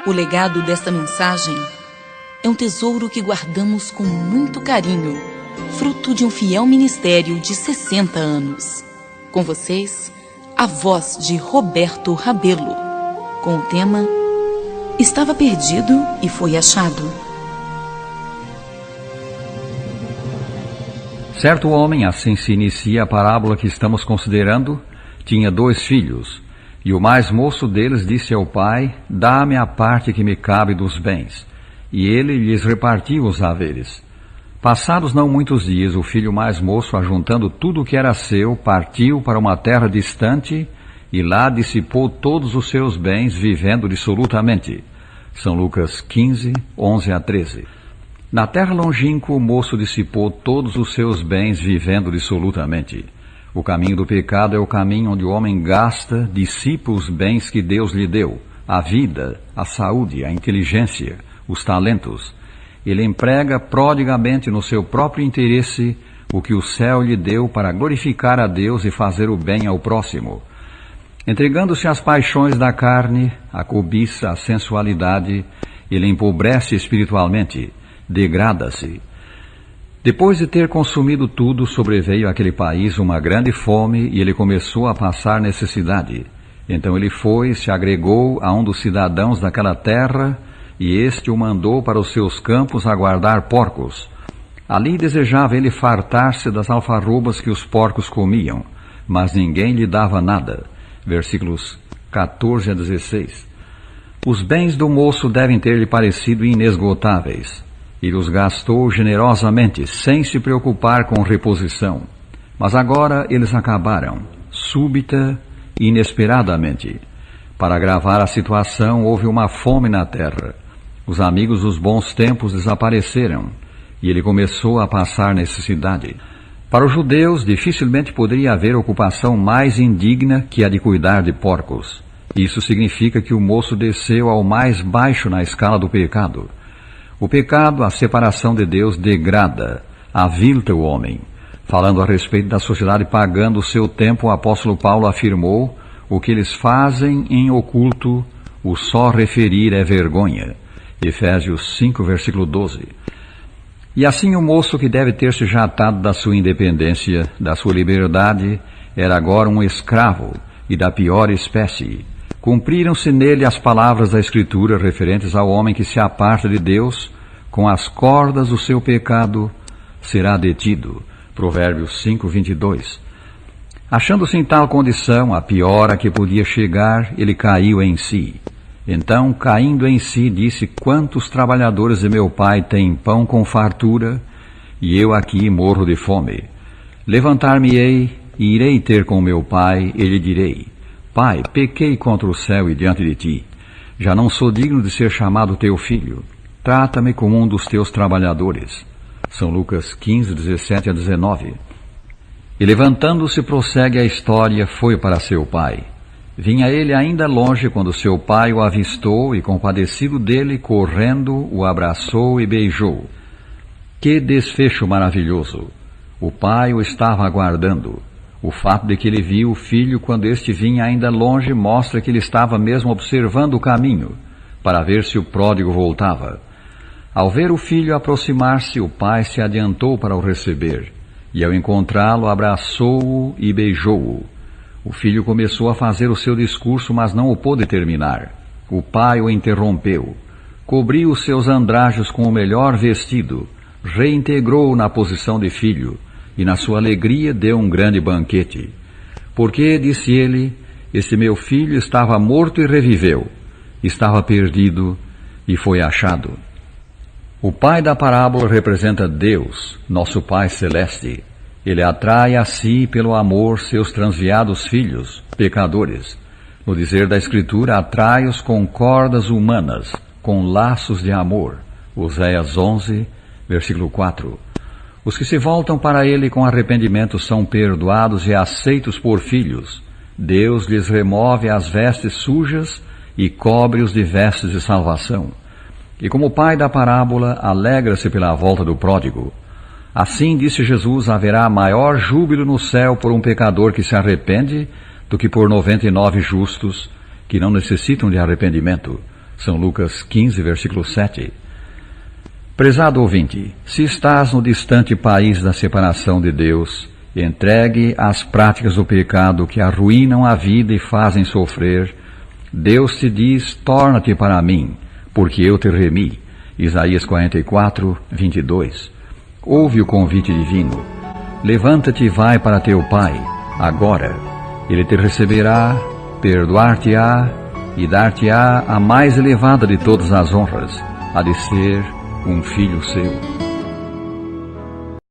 O legado desta mensagem é um tesouro que guardamos com muito carinho, fruto de um fiel ministério de 60 anos. Com vocês, a voz de Roberto Rabelo, com o tema Estava Perdido e Foi Achado. Certo homem, assim se inicia a parábola que estamos considerando, tinha 2 filhos, e o mais moço deles disse ao pai: dá-me a parte que me cabe dos bens. E ele lhes repartiu os haveres. Passados não muitos dias, o filho mais moço, ajuntando tudo o que era seu, partiu para uma terra distante, e lá dissipou todos os seus bens, vivendo dissolutamente. São Lucas 15, 11 a 13. Na terra longínqua, o moço dissipou todos os seus bens, vivendo dissolutamente. O caminho do pecado é o caminho onde o homem gasta, dissipa os bens que Deus lhe deu, a vida, a saúde, a inteligência, os talentos. Ele emprega prodigamente no seu próprio interesse o que o céu lhe deu para glorificar a Deus e fazer o bem ao próximo. Entregando-se às paixões da carne, à cobiça, à sensualidade, ele empobrece espiritualmente, degrada-se. Depois de ter consumido tudo, sobreveio àquele país uma grande fome e ele começou a passar necessidade. Então ele foi, se agregou a um dos cidadãos daquela terra, e este o mandou para os seus campos a guardar porcos. Ali desejava ele fartar-se das alfarrobas que os porcos comiam, mas ninguém lhe dava nada. Versículos 14 a 16. Os bens do moço devem ter-lhe parecido inesgotáveis. Ele os gastou generosamente, sem se preocupar com reposição. Mas agora eles acabaram, súbita e inesperadamente. Para agravar a situação, houve uma fome na terra. Os amigos dos bons tempos desapareceram, e ele começou a passar necessidade. Para os judeus, dificilmente poderia haver ocupação mais indigna que a de cuidar de porcos. Isso significa que o moço desceu ao mais baixo na escala do pecado. O pecado, a separação de Deus, degrada, avilta o homem. Falando a respeito da sociedade pagã do seu tempo, o apóstolo Paulo afirmou: o que eles fazem em oculto, o só referir é vergonha. Efésios 5, versículo 12. E assim o moço, que deve ter se jatado da sua independência, da sua liberdade, era agora um escravo e da pior espécie. Cumpriram-se nele as palavras da Escritura referentes ao homem que se aparta de Deus, com as cordas do seu pecado será detido. Provérbios 5, 22. Achando-se em tal condição, a pior a que podia chegar, ele caiu em si. Então, caindo em si, disse: quantos trabalhadores de meu pai têm pão com fartura, e eu aqui morro de fome. Levantar-me-ei e irei ter com meu pai, e lhe direi: Pai, pequei contra o céu e diante de ti. Já não sou digno de ser chamado teu filho. Trata-me como um dos teus trabalhadores. São Lucas 15, 17 a 19. E levantando-se, prossegue a história, foi para seu pai. Vinha ele ainda longe quando seu pai o avistou e, compadecido dele, correndo, o abraçou e beijou. Que desfecho maravilhoso! O pai o estava aguardando. O fato de que ele viu o filho quando este vinha ainda longe mostra que ele estava mesmo observando o caminho, para ver se o pródigo voltava. Ao ver o filho aproximar-se, o pai se adiantou para o receber, e ao encontrá-lo, abraçou-o e beijou-o. O filho começou a fazer o seu discurso, mas não o pôde terminar. O pai o interrompeu, cobriu os seus andrajos com o melhor vestido, reintegrou-o na posição de filho, e na sua alegria deu um grande banquete. Porque, disse ele, este meu filho estava morto e reviveu, estava perdido e foi achado. O pai da parábola representa Deus, nosso Pai Celeste. Ele atrai a si, pelo amor, seus transviados filhos, pecadores. No dizer da Escritura, atrai-os com cordas humanas, com laços de amor. Oséias 11, versículo 4. Os que se voltam para ele com arrependimento são perdoados e aceitos por filhos. Deus lhes remove as vestes sujas e cobre-os de vestes de salvação. E como o pai da parábola, alegra-se pela volta do pródigo. Assim, disse Jesus, haverá maior júbilo no céu por um pecador que se arrepende do que por 99 justos que não necessitam de arrependimento. São Lucas 15, versículo 7. Prezado ouvinte, se estás no distante país da separação de Deus, entregue às práticas do pecado que arruinam a vida e fazem sofrer, Deus te diz, torna-te para mim, porque eu te remi. Isaías 44, 22. Ouve o convite divino. Levanta-te e vai para teu Pai, agora. Ele te receberá, perdoar-te-á e dar-te-á a mais elevada de todas as honras, a de ser um filho seu.